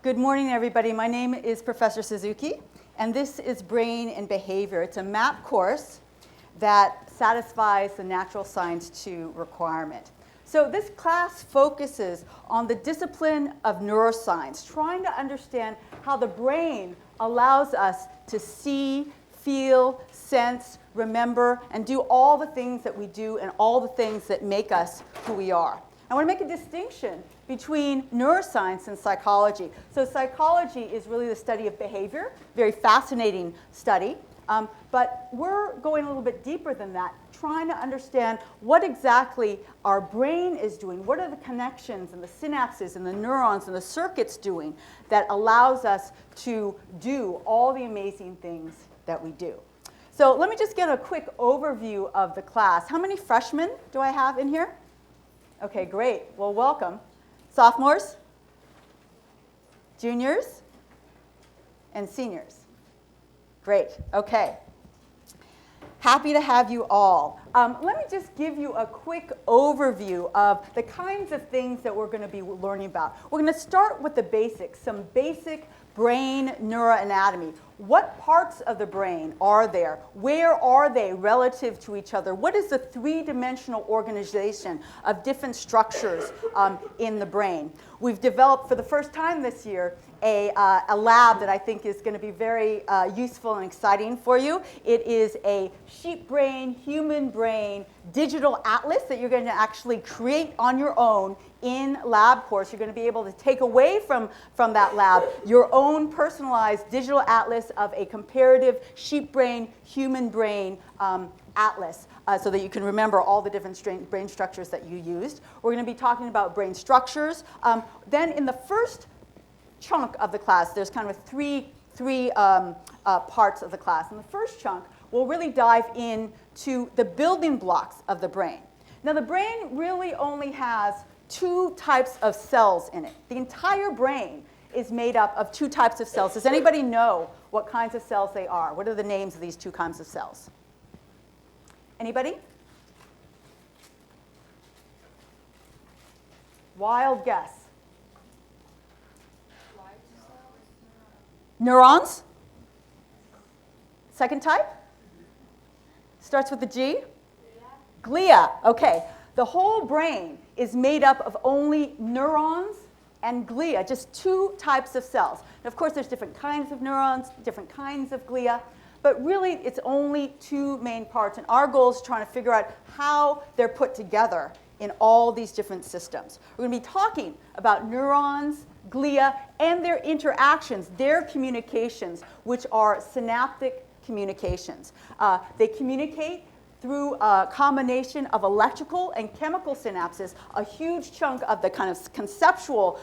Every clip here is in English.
Good morning, everybody. My name is Professor Suzuki, and this is Brain and Behavior. It's a MAP course that satisfies the Natural Science 2 requirement. So this class focuses on the discipline of neuroscience, trying to understand how the brain allows us to see, feel, sense, remember, and do all the things that we do and all the things that make us who we are. I want to make a distinction between neuroscience and psychology. So psychology is really the study of behavior, very fascinating study, but we're going a little bit deeper than that, trying to understand what exactly our brain is doing, what are the connections and the synapses and the neurons and the circuits doing that allows us to do all the amazing things that we do. So let me just get a quick overview of the class. How many freshmen do I have in here? Okay, great. Well, welcome. Sophomores, juniors, and seniors. Great. Okay. Happy to have you all. Let me just give you a quick overview of the kinds of things that we're going to be learning about. We're going to start with the basics, some basic brain neuroanatomy. What parts of the brain are there? Where are they relative to each other? What is the three-dimensional organization of different structures in the brain? We've developed for the first time this year a lab that I think is going to be very useful and exciting for you. It is a sheep brain, human brain, digital atlas that you're going to actually create on your own in lab course. You're going to be able to take away from that lab your own personalized digital atlas of a comparative sheep brain, human brain atlas so that you can remember all the different brain structures that you used. We're going to be talking about brain structures. Then in the first chunk of the class, there's kind of three parts of the class. In the first chunk, we'll really dive into the building blocks of the brain. Now, the brain really only has two types of cells in it. The entire brain is made up of two types of cells. Does anybody know what kinds of cells they are? What are the names of these two kinds of cells? Anybody? Wild guess. Neurons? Second type? Starts with the G? Glia. Okay. The whole brain is made up of only neurons and glia, just two types of cells. And of course, there's different kinds of neurons, different kinds of glia, but really it's only two main parts. And our goal is trying to figure out how they're put together in all these different systems. We're going to be talking about neurons, glia, and their interactions, their communications, which are synaptic communications. They communicate through a combination of electrical and chemical synapses. A huge chunk of the kind of conceptual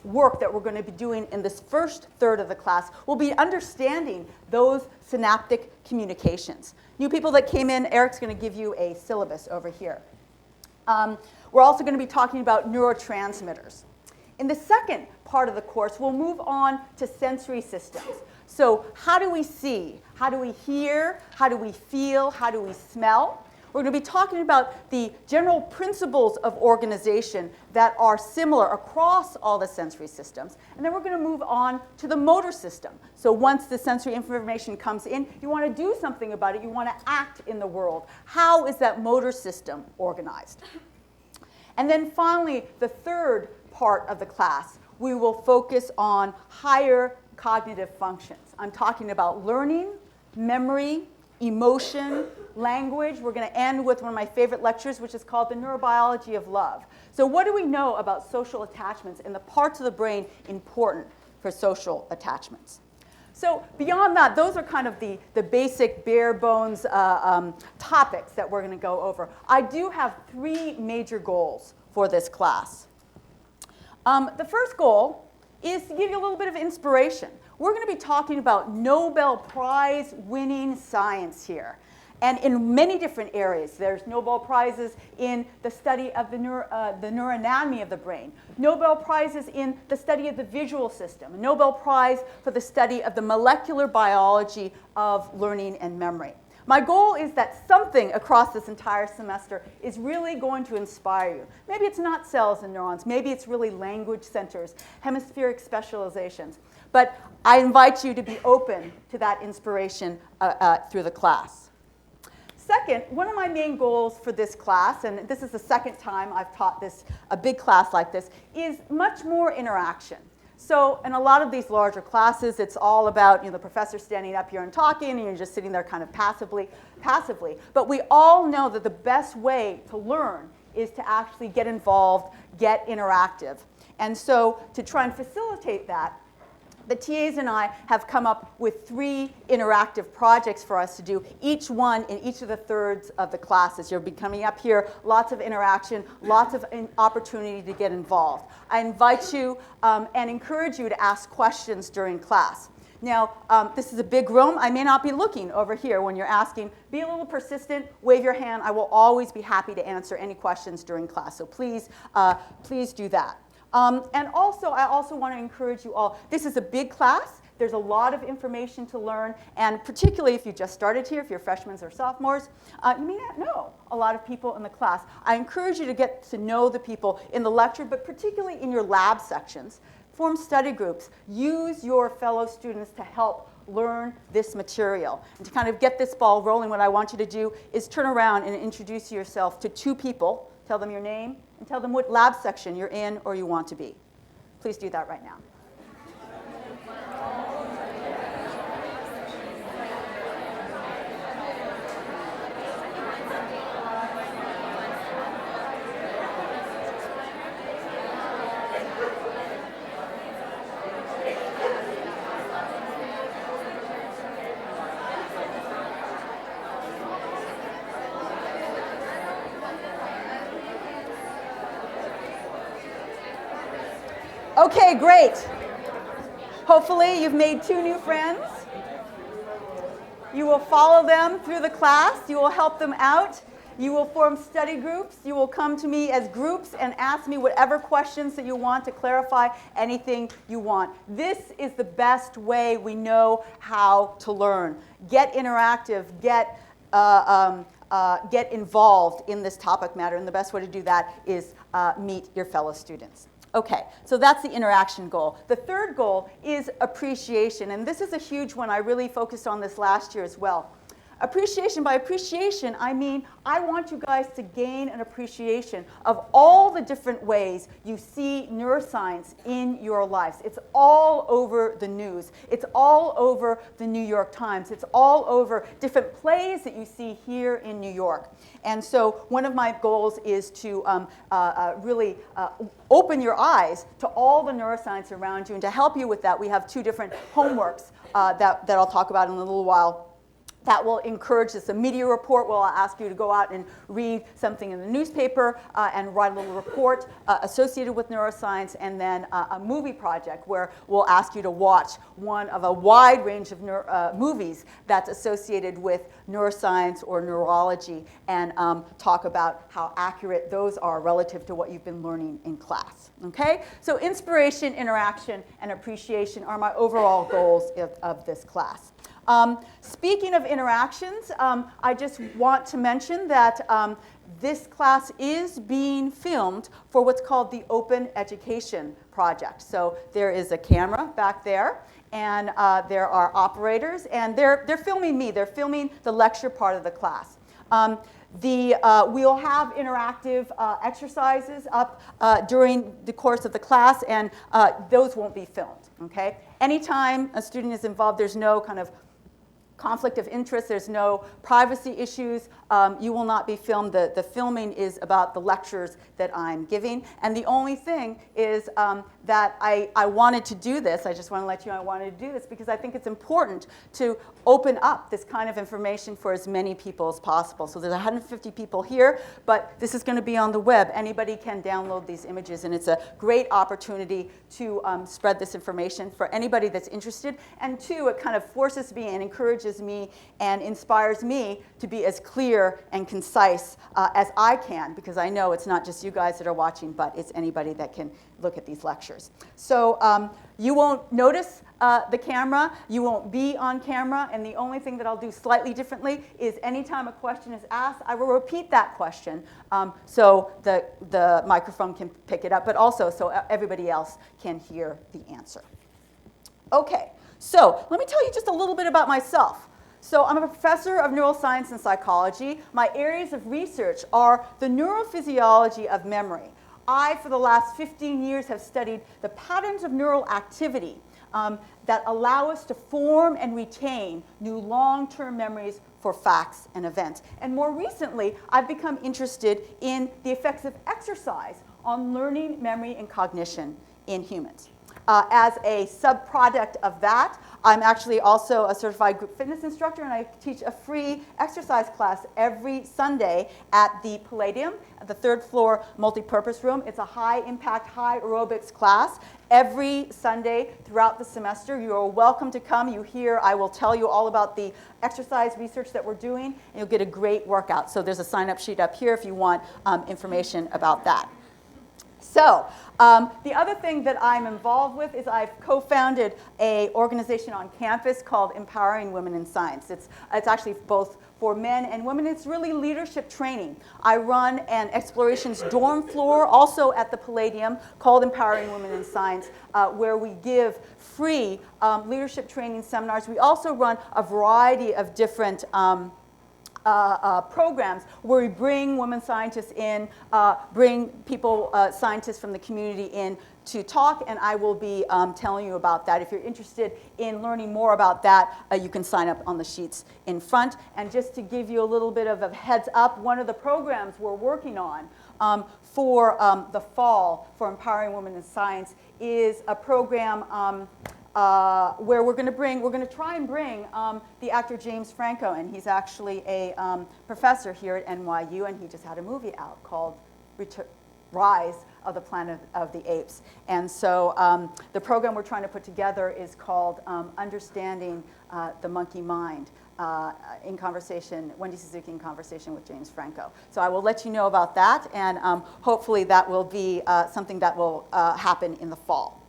work that we're going to be doing in this first third of the class will be understanding those synaptic communications. You people that came in, Eric's going to give you a syllabus over here. We're also going to be talking about neurotransmitters. In the second part of the course, we'll move on to sensory systems. So how do we see? How do we hear? How do we feel? How do we smell? We're going to be talking about the general principles of organization that are similar across all the sensory systems. And then we're going to move on to the motor system. So once the sensory information comes in, you want to do something about it. You want to act in the world. How is that motor system organized? And then finally, the third part of the class, we will focus on higher cognitive functions. I'm talking about learning, memory, emotion, language. We're going to end with one of my favorite lectures, which is called The Neurobiology of Love. So what do we know about social attachments and the parts of the brain important for social attachments? So beyond that, those are kind of the basic bare bones topics that we're going to go over. I do have three major goals for this class. The first goal is to give you a little bit of inspiration. We're going to be talking about Nobel Prize winning science here. And in many different areas. There's Nobel Prizes in the study of the neuroanatomy of the brain, Nobel Prizes in the study of the visual system, a Nobel Prize for the study of the molecular biology of learning and memory. My goal is that something across this entire semester is really going to inspire you. Maybe it's not cells and neurons. Maybe it's really language centers, hemispheric specializations. But I invite you to be open to that inspiration through the class. Second, one of my main goals for this class, and this is the second time I've taught this, a big class like this, is much more interaction. So in a lot of these larger classes, it's all about the professor standing up here and talking, and you're just sitting there kind of passively. But we all know that the best way to learn is to actually get involved, get interactive. And so to try and facilitate that, the TAs and I have come up with 3 interactive projects for us to do, each one in each of the thirds of the classes. You'll be coming up here, lots of interaction, lots of opportunity to get involved. I invite you and encourage you to ask questions during class. Now, this is a big room. I may not be looking over here when you're asking. Be a little persistent. Wave your hand. I will always be happy to answer any questions during class. So please do that. And also, I also want to encourage you all. This is a big class. There's a lot of information to learn. And particularly if you just started here, if you're freshmen or sophomores, you may not know a lot of people in the class. I encourage you to get to know the people in the lecture, but particularly in your lab sections. Form study groups. Use your fellow students to help learn this material. And to kind of get this ball rolling, what I want you to do is turn around and introduce yourself to 2 people. Tell them your name and tell them what lab section you're in or you want to be. Please do that right now. Okay, great. Hopefully you've made 2 new friends. You will follow them through the class. You will help them out. You will form study groups. You will come to me as groups and ask me whatever questions that you want to clarify, anything you want. This is the best way we know how to learn. Get interactive. Get involved in this topic matter. And the best way to do that is meet your fellow students. Okay, so that's the interaction goal. The third goal is appreciation, and this is a huge one. I really focused on this last year as well. Appreciation, by appreciation, I mean I want you guys to gain an appreciation of all the different ways you see neuroscience in your lives. It's all over the news. It's all over the New York Times. It's all over different plays that you see here in New York. And so one of my goals is to really open your eyes to all the neuroscience around you. And to help you with that, we have 2 different homeworks that I'll talk about in a little while. That will encourage this. A media report where I'll ask you to go out and read something in the newspaper and write a little report associated with neuroscience, and then a movie project where we'll ask you to watch one of a wide range of movies that's associated with neuroscience or neurology, and talk about how accurate those are relative to what you've been learning in class. Okay? So inspiration, interaction, and appreciation are my overall goals of this class. Speaking of interactions, I just want to mention that this class is being filmed for what's called the Open Education Project. So there is a camera back there, and there are operators, and they're filming me. They're filming the lecture part of the class. We'll have interactive exercises up during the course of the class, and those won't be filmed. Okay? Anytime a student is involved, there's no kind of conflict of interest, there's no privacy issues, you will not be filmed. The filming is about the lectures that I'm giving. And the only thing is that I wanted to do this, I just want to let you know I wanted to do this because I think it's important to open up this kind of information for as many people as possible. So there's 150 people here, but this is going to be on the web. Anybody can download these images, and it's a great opportunity to spread this information for anybody that's interested. And 2, it kind of forces me and encourages me and inspires me to be as clear and concise as I can, because I know it's not just you guys that are watching, but it's anybody that can look at these lectures. So you won't notice the camera. You won't be on camera, and the only thing that I'll do slightly differently is anytime a question is asked, I will repeat that question so the microphone can pick it up, but also so everybody else can hear the answer. Okay, so let me tell you just a little bit about myself. So I'm a professor of neuroscience and psychology. My areas of research are the neurophysiology of memory. I, for the last 15 years, have studied the patterns of neural activity that allow us to form and retain new long-term memories for facts and events. And more recently, I've become interested in the effects of exercise on learning, memory, and cognition in humans. As a subproduct of that, I'm actually also a certified group fitness instructor, and I teach a free exercise class every Sunday at the Palladium, at the third floor multipurpose room. It's a high-impact, high aerobics class. Every Sunday throughout the semester, you're welcome to come. I will tell you all about the exercise research that we're doing, and you'll get a great workout. So there's a sign-up sheet up here if you want information about that. So the other thing that I'm involved with is I've co-founded an organization on campus called Empowering Women in Science. It's actually both for men and women. It's really leadership training. I run an explorations dorm floor also at the Palladium called Empowering Women in Science, where we give free leadership training seminars. We also run a variety of different programs where we bring women scientists in, bring people, scientists from the community in to talk, and I will be telling you about that. If you're interested in learning more about that, you can sign up on the sheets in front. And just to give you a little bit of a heads up, one of the programs we're working on for the fall for Empowering Women in Science is a program where we're going to try and bring the actor James Franco, and he's actually a professor here at NYU, and he just had a movie out called Rise of the Planet of the Apes. And so the program we're trying to put together is called Understanding the Monkey Mind, in conversation, Wendy Suzuki in conversation with James Franco. So I will let you know about that, and hopefully that will be something that will happen in the fall.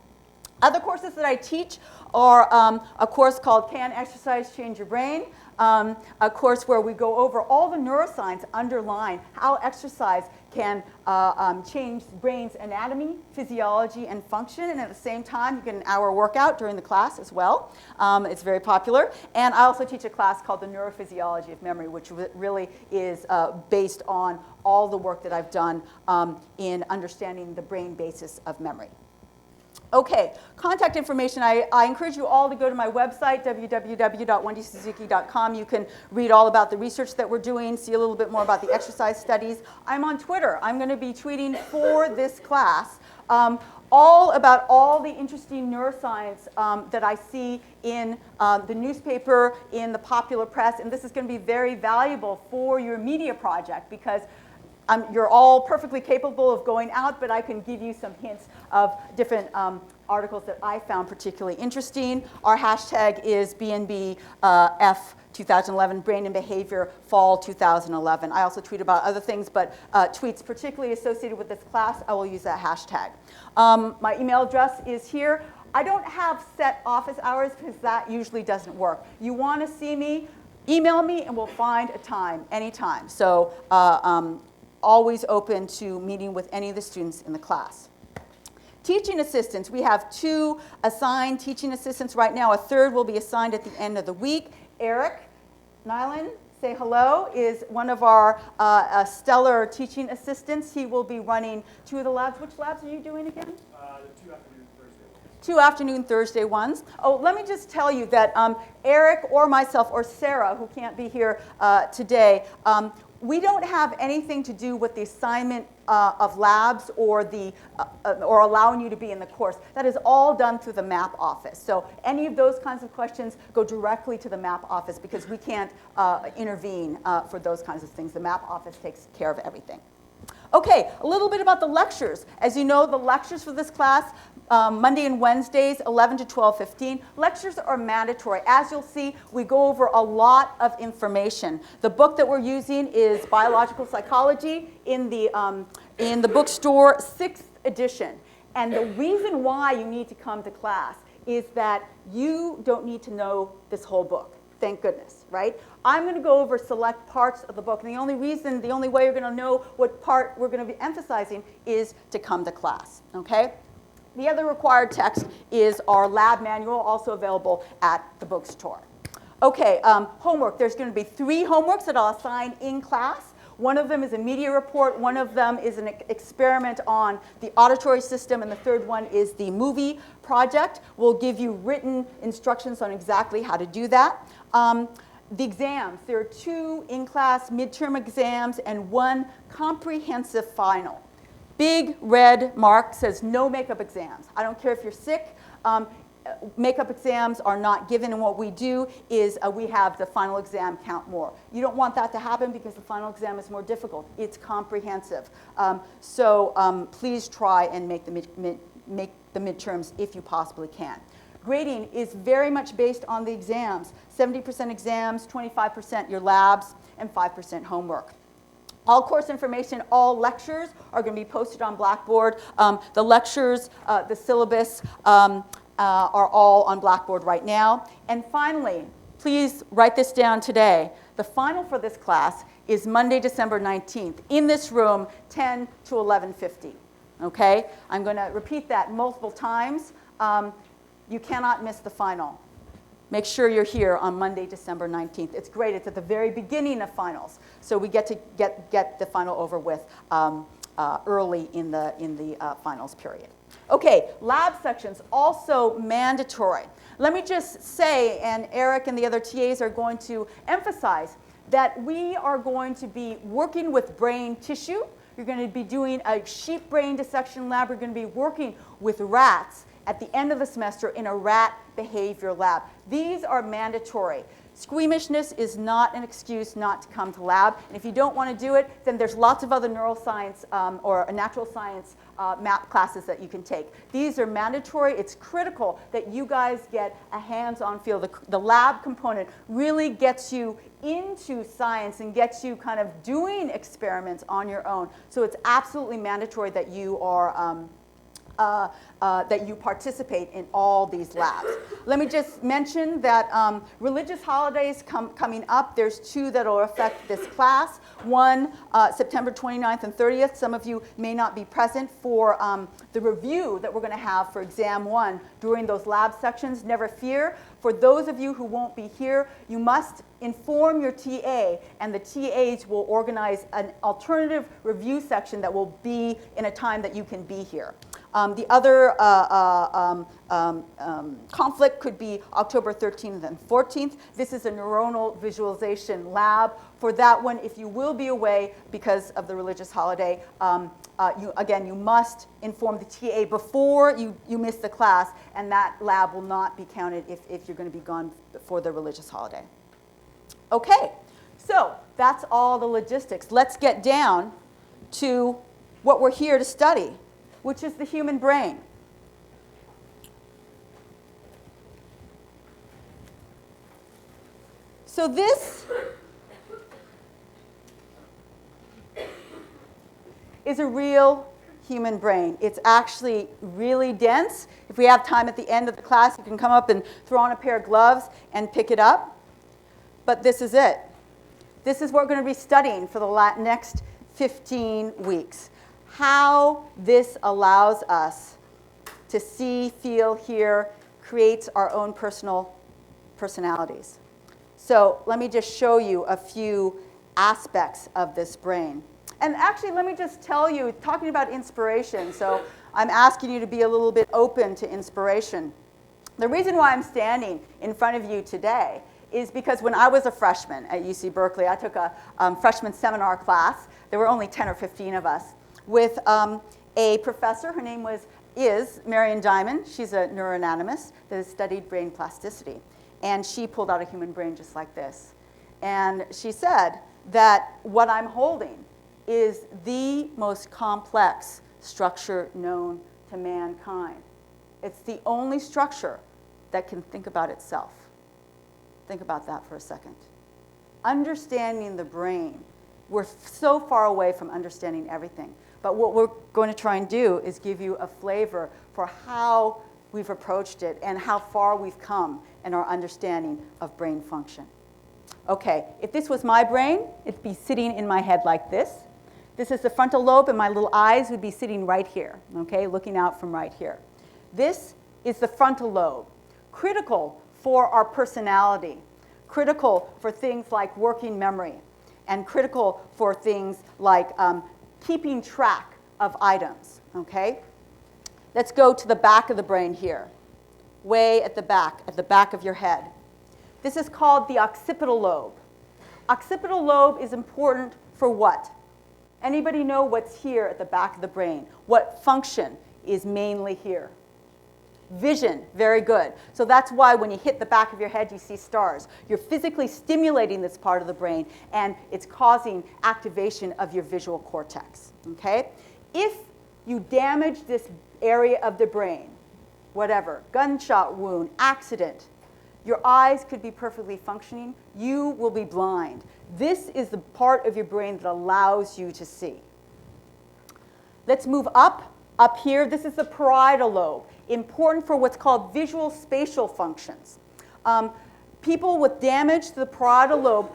Other courses that I teach are a course called Can Exercise Change Your Brain? A course where we go over all the neuroscience underlying how exercise can change the brain's anatomy, physiology, and function. And at the same time, you get an hour workout during the class as well. It's very popular. And I also teach a class called the Neurophysiology of Memory, which really is based on all the work that I've done in understanding the brain basis of memory. Okay, contact information. I encourage you all to go to my website, www.wendysuzuki.com. You can read all about the research that we're doing, see a little bit more about the exercise studies. I'm on Twitter. I'm going to be tweeting for this class all about all the interesting neuroscience that I see in the newspaper, in the popular press, and this is going to be very valuable for your media project because you're all perfectly capable of going out, but I can give you some hints of different articles that I found particularly interesting. Our hashtag is BNBF 2011, Brain and Behavior Fall 2011. I also tweet about other things, but tweets particularly associated with this class, I will use that hashtag. My email address is here. I don't have set office hours because that usually doesn't work. You want to see me, email me, and we'll find a time, anytime. So always open to meeting with any of the students in the class. Teaching assistants, we have 2 assigned teaching assistants right now. A third will be assigned at the end of the week. Eric Nyland, say hello, is one of our stellar teaching assistants. He will be running 2 of the labs. Which labs are you doing again? The 2 afternoon Thursday ones. 2 afternoon Thursday ones. Oh, let me just tell you that Eric or myself or Sarah, who can't be here today, we don't have anything to do with the assignment of labs or allowing you to be in the course. That is all done through the MAP office. So any of those kinds of questions go directly to the MAP office because we can't intervene for those kinds of things. The MAP office takes care of everything. Okay, a little bit about the lectures. As you know, the lectures for this class, Monday and Wednesdays, 11 to 12:15. Lectures are mandatory. As you'll see, we go over a lot of information. The book that we're using is Biological Psychology in the bookstore, 6th edition. And the reason why you need to come to class is that you don't need to know this whole book. Thank goodness, right? I'm going to go over select parts of the book, and the only way you're going to know what part we're going to be emphasizing is to come to class, okay? The other required text is our lab manual, also available at the bookstore. Okay, homework. There's going to be 3 homeworks that I'll assign in class. One of them is a media report, one of them is an experiment on the auditory system, and the third one is the movie project. We'll give you written instructions on exactly how to do that. The exams, there are 2 in-class midterm exams and 1 comprehensive final. Big red mark says no makeup exams. I don't care if you're sick. Makeup exams are not given, and what we do is we have the final exam count more. You don't want that to happen because the final exam is more difficult. It's comprehensive. So please try and make the midterms if you possibly can. Grading is very much based on the exams. 70% exams, 25% your labs, and 5% homework. All course information, all lectures are going to be posted on Blackboard. The lectures, the syllabus are all on Blackboard right now. And finally, please write this down today. The final for this class is Monday, December 19th, in this room, 10 to 11:50. Okay? I'm going to repeat that multiple times. You cannot miss the final. Make sure you're here on Monday, December 19th. It's great. It's at the very beginning of finals. So we get to get the final over with early in the finals period. Okay, lab sections, also mandatory. Let me just say, and Eric and the other TAs are going to emphasize, that we are going to be working with brain tissue. You're going to be doing a sheep brain dissection lab. We're going to be working with rats at the end of the semester in a rat behavior lab. These are mandatory. Squeamishness is not an excuse not to come to lab. And if you don't want to do it, then there's lots of other neuroscience or natural science MAP classes that you can take. These are mandatory. It's critical that you guys get a hands-on feel. The lab component really gets you into science and gets you kind of doing experiments on your own. So it's absolutely mandatory that you are that you participate in all these labs. Let me just mention that religious holidays coming up. There's 2 that will affect this class. One, September 29th and 30th. Some of you may not be present for the review that we're going to have for exam 1 during those lab sections. Never fear. For those of you who won't be here, you must inform your TA, and the TAs will organize an alternative review section that will be in a time that you can be here. The other conflict could be October 13th and 14th. This is a neuronal visualization lab. For that one, if you will be away because of the religious holiday, you must inform the TA before you miss the class, and that lab will not be counted if you're going to be gone for the religious holiday. Okay, so that's all the logistics. Let's get down to what we're here to study, which is the human brain. So this is a real human brain. It's actually really dense. If we have time at the end of the class, you can come up and throw on a pair of gloves and pick it up. But this is it. This is what we're going to be studying for the next 15 weeks. How this allows us to see, feel, hear, creates our own personalities. So let me just show you a few aspects of this brain. And actually, let me just tell you, talking about inspiration, so I'm asking you to be a little bit open to inspiration. The reason why I'm standing in front of you today is because when I was a freshman at UC Berkeley, I took a freshman seminar class. There were only 10 or 15 of us, with a professor. Her name is Marion Diamond. She's a neuroanatomist that has studied brain plasticity. And she pulled out a human brain just like this. And she said that what I'm holding is the most complex structure known to mankind. It's the only structure that can think about itself. Think about that for a second. Understanding the brain. We're so far away from understanding everything. But what we're going to try and do is give you a flavor for how we've approached it and how far we've come in our understanding of brain function. Okay, if this was my brain, it'd be sitting in my head like this. This is the frontal lobe, and my little eyes would be sitting right here, okay, looking out from right here. This is the frontal lobe, critical for our personality, critical for things like working memory, and critical for things like keeping track of items, okay? Let's go to the back of the brain here, way at the back of your head. This is called the occipital lobe. Occipital lobe is important for what? Anybody know what's here at the back of the brain? What function is mainly here? Vision, very good. So that's why when you hit the back of your head, you see stars. You're physically stimulating this part of the brain, and it's causing activation of your visual cortex, okay? If you damage this area of the brain, whatever, gunshot wound, accident, your eyes could be perfectly functioning. You will be blind. This is the part of your brain that allows you to see. Let's move up here. This is the parietal lobe, important for what's called visual spatial functions. People with damage to the parietal lobe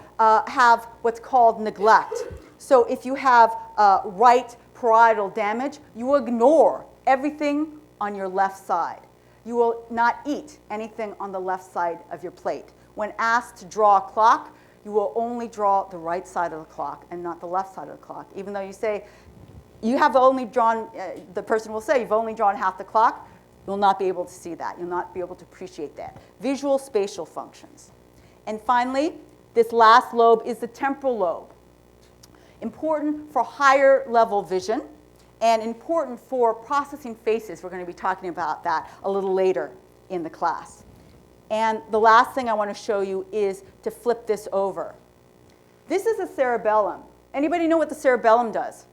have what's called neglect. So if you have right parietal damage, you will ignore everything on your left side. You will not eat anything on the left side of your plate. When asked to draw a clock, you will only draw the right side of the clock and not the left side of the clock. Even though you say, you have only drawn, the person will say, you've only drawn half the clock, you'll not be able to see that. You'll not be able to appreciate that. Visual spatial functions. And finally, this last lobe is the temporal lobe. Important for higher level vision, and important for processing faces. We're going to be talking about that a little later in the class. And the last thing I want to show you is to flip this over. This is a cerebellum. Anybody know what the cerebellum does?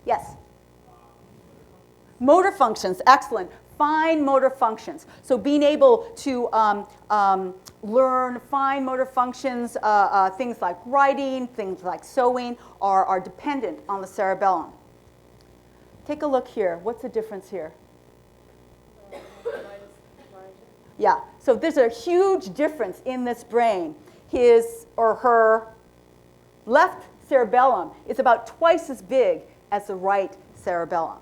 Yes? Motor functions, excellent. Fine motor functions. So being able to learn fine motor functions, things like writing, things like sewing, are dependent on the cerebellum. Take a look here. What's the difference here? Yeah, so there's a huge difference in this brain. His or her left cerebellum is about twice as big as the right cerebellum.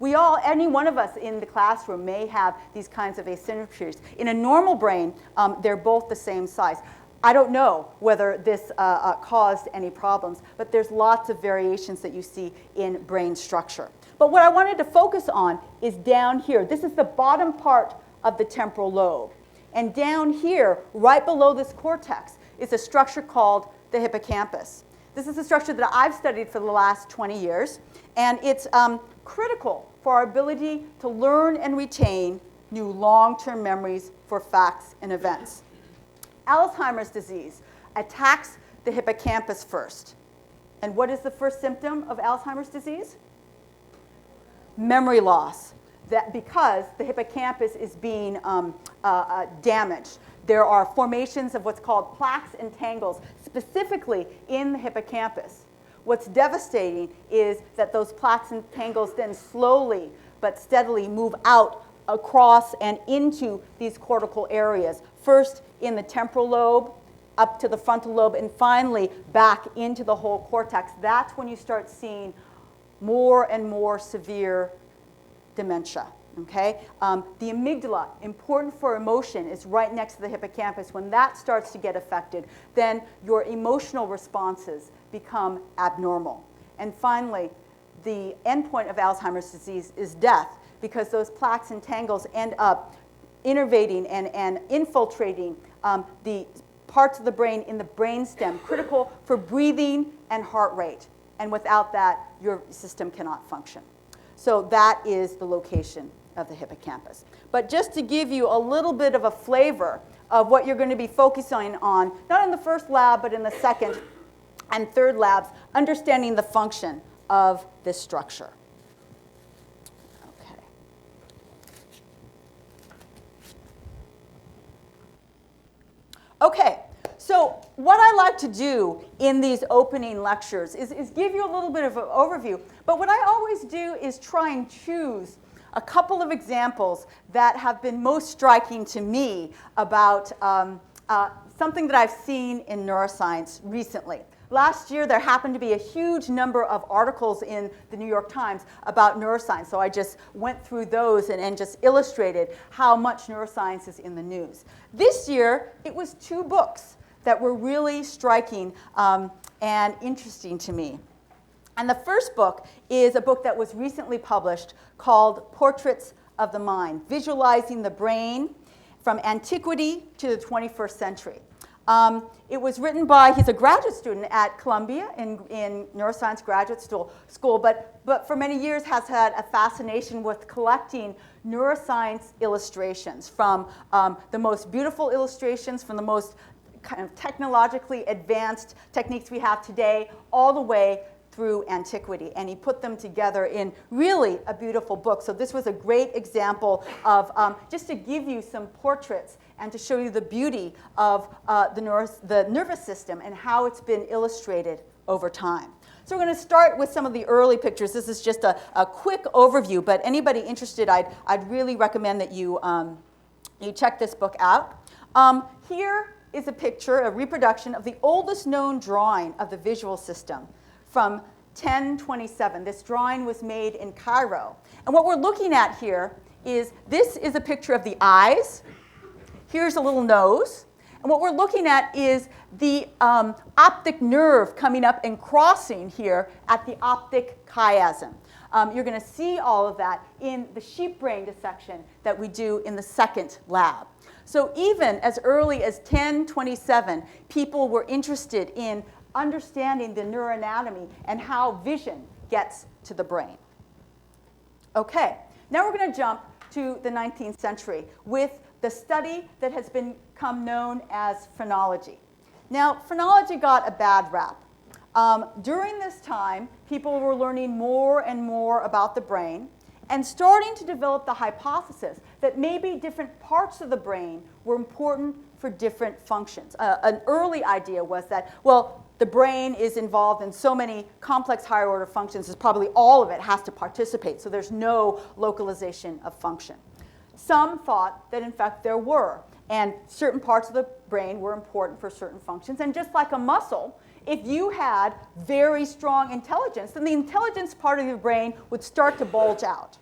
We all, any one of us in the classroom may have these kinds of asymmetries. In a normal brain, they're both the same size. I don't know whether this caused any problems, but there's lots of variations that you see in brain structure. But what I wanted to focus on is down here. This is the bottom part of the temporal lobe. And down here, right below this cortex, is a structure called the hippocampus. This is a structure that I've studied for the last 20 years, and it's critical for our ability to learn and retain new long-term memories for facts and events. Alzheimer's disease attacks the hippocampus first. And what is the first symptom of Alzheimer's disease? Memory loss. That because the hippocampus is being damaged. There are formations of what's called plaques and tangles, specifically in the hippocampus. What's devastating is that those plaques and tangles then slowly but steadily move out across and into these cortical areas. First in the temporal lobe, up to the frontal lobe, and finally back into the whole cortex. That's when you start seeing more and more severe dementia. Okay? The amygdala, important for emotion, is right next to the hippocampus. When that starts to get affected, then your emotional responses become abnormal. And finally, the endpoint of Alzheimer's disease is death, because those plaques and tangles end up innervating and infiltrating the parts of the brain in the brainstem, critical for breathing and heart rate. And without that, your system cannot function. So that is the location of the hippocampus. But just to give you a little bit of a flavor of what you're going to be focusing on, not in the first lab, but in the second and third labs, understanding the function of this structure. Okay. Okay, so what I like to do in these opening lectures is give you a little bit of an overview. But what I always do is try and choose a couple of examples that have been most striking to me about something that I've seen in neuroscience recently. Last year, there happened to be a huge number of articles in the New York Times about neuroscience, so I just went through those and just illustrated how much neuroscience is in the news. This year, it was 2 books that were really striking and interesting to me. And the first book is a book that was recently published called Portraits of the Mind, Visualizing the Brain from Antiquity to the 21st Century. It was written by, he's a graduate student at Columbia in neuroscience graduate school, but for many years has had a fascination with collecting neuroscience illustrations from the most beautiful illustrations, from the most kind of technologically advanced techniques we have today, all the way through antiquity, and he put them together in really a beautiful book. So this was a great example of just to give you some portraits and to show you the beauty of the nervous system and how it's been illustrated over time. So we're going to start with some of the early pictures. This is just a quick overview, but anybody interested, I'd really recommend that you check this book out. Here is a picture, a reproduction of the oldest known drawing of the visual system from 1027. This drawing was made in Cairo. And what we're looking at here is, this is a picture of the eyes. Here's a little nose. And what we're looking at is the optic nerve coming up and crossing here at the optic chiasm. You're going to see all of that in the sheep brain dissection that we do in the second lab. So even as early as 1027, people were interested in understanding the neuroanatomy and how vision gets to the brain. Okay, now we're going to jump to the 19th century with the study that has become known as phrenology. Now, phrenology got a bad rap. During this time, people were learning more and more about the brain and starting to develop the hypothesis that maybe different parts of the brain were important for different functions. An early idea was that, well, the brain is involved in so many complex higher order functions, is probably all of it has to participate, so there's no localization of function. Some thought that in fact there were, and certain parts of the brain were important for certain functions, and just like a muscle, if you had very strong intelligence, then the intelligence part of your brain would start to bulge out.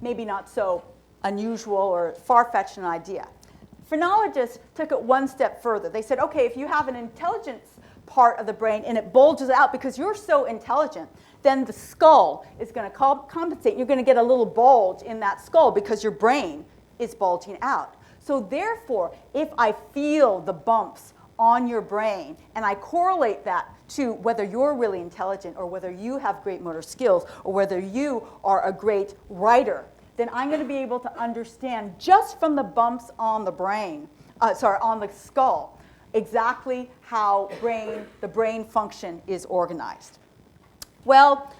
Maybe not so unusual or far-fetched an idea. Phrenologists took it one step further. They said, okay, if you have an intelligence part of the brain and it bulges out because you're so intelligent, then the skull is going to compensate. You're going to get a little bulge in that skull because your brain is bulging out. So therefore, if I feel the bumps on your brain and I correlate that to whether you're really intelligent or whether you have great motor skills or whether you are a great writer, then I'm going to be able to understand just from the bumps on the brain, on the skull, exactly how the brain function is organized. Well,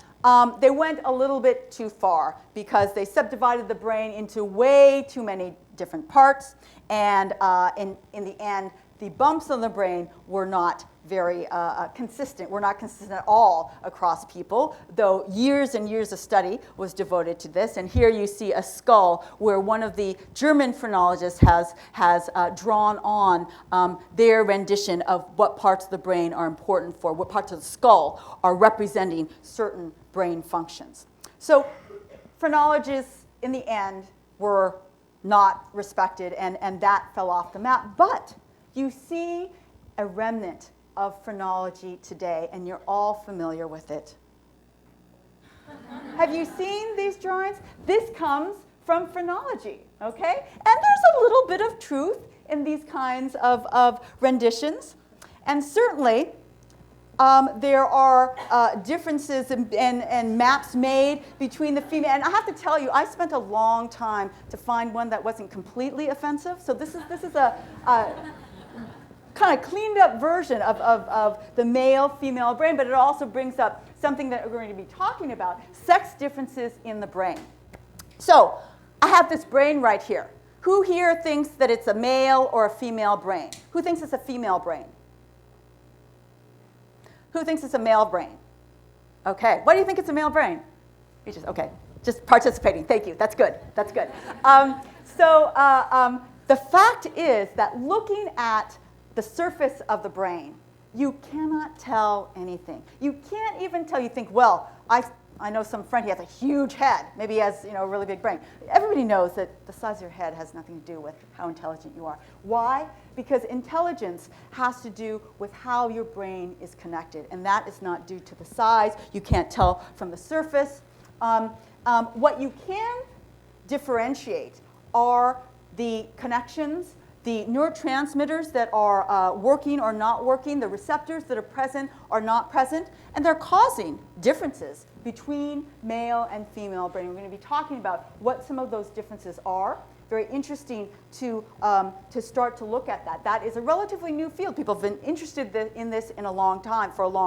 they went a little bit too far because they subdivided the brain into way too many different parts, and in the end, the bumps on the brain were not very consistent. Were not consistent at all across people, though years and years of study was devoted to this. And here you see a skull where one of the German phrenologists has drawn on their rendition of what parts of the brain are important for, what parts of the skull are representing certain brain functions. So phrenologists, in the end, were not respected, and that fell off the map. But you see a remnant of phrenology today, and you're all familiar with it. Have you seen these drawings? This comes from phrenology, okay? And there's a little bit of truth in these kinds of renditions. And certainly, there are differences and maps made between the female. And I have to tell you, I spent a long time to find one that wasn't completely offensive. So this is a kind of cleaned up version of the male-female brain, but it also brings up something that we're going to be talking about, sex differences in the brain. So I have this brain right here. Who here thinks that it's a male or a female brain? Who thinks it's a female brain? Who thinks it's a male brain? Okay. Why do you think it's a male brain? You just, okay. Just participating. Thank you. That's good. That's good. The fact is that looking at the surface of the brain, you cannot tell anything. You can't even tell. You think, well, I know some friend, he has a huge head. Maybe he has, a really big brain. Everybody knows that the size of your head has nothing to do with how intelligent you are. Why? Because intelligence has to do with how your brain is connected, and that is not due to the size. You can't tell from the surface. What you can differentiate are the connections, the neurotransmitters that are working or not working, the receptors that are present or not present, and they're causing differences between male and female brain. We're going to be talking about what some of those differences are. Very interesting to start to look at that. That is a relatively new field. People have been interested in this for a long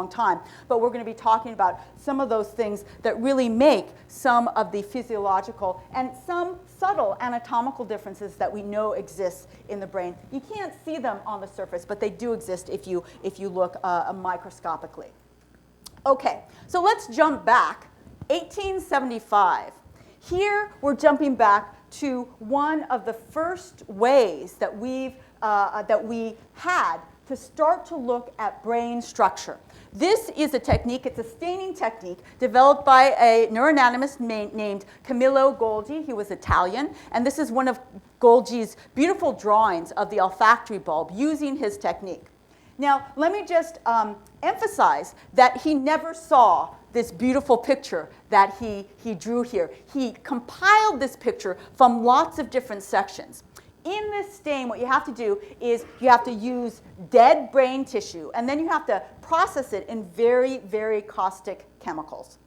time. But we're going to be talking about some of those things that really make some of the physiological and some subtle anatomical differences that we know exist in the brain. You can't see them on the surface, but they do exist if you look microscopically. Okay, so let's jump back. 1875. Here we're jumping back to one of the first ways that we had to start to look at brain structure. This is a technique, it's a staining technique developed by a neuroanatomist named Camillo Golgi. He was Italian, and this is one of Golgi's beautiful drawings of the olfactory bulb using his technique. Now, let me just emphasize that he never saw this beautiful picture that he drew here. He compiled this picture from lots of different sections. In this stain, what you have to do is you have to use dead brain tissue, and then you have to process it in very, very caustic chemicals.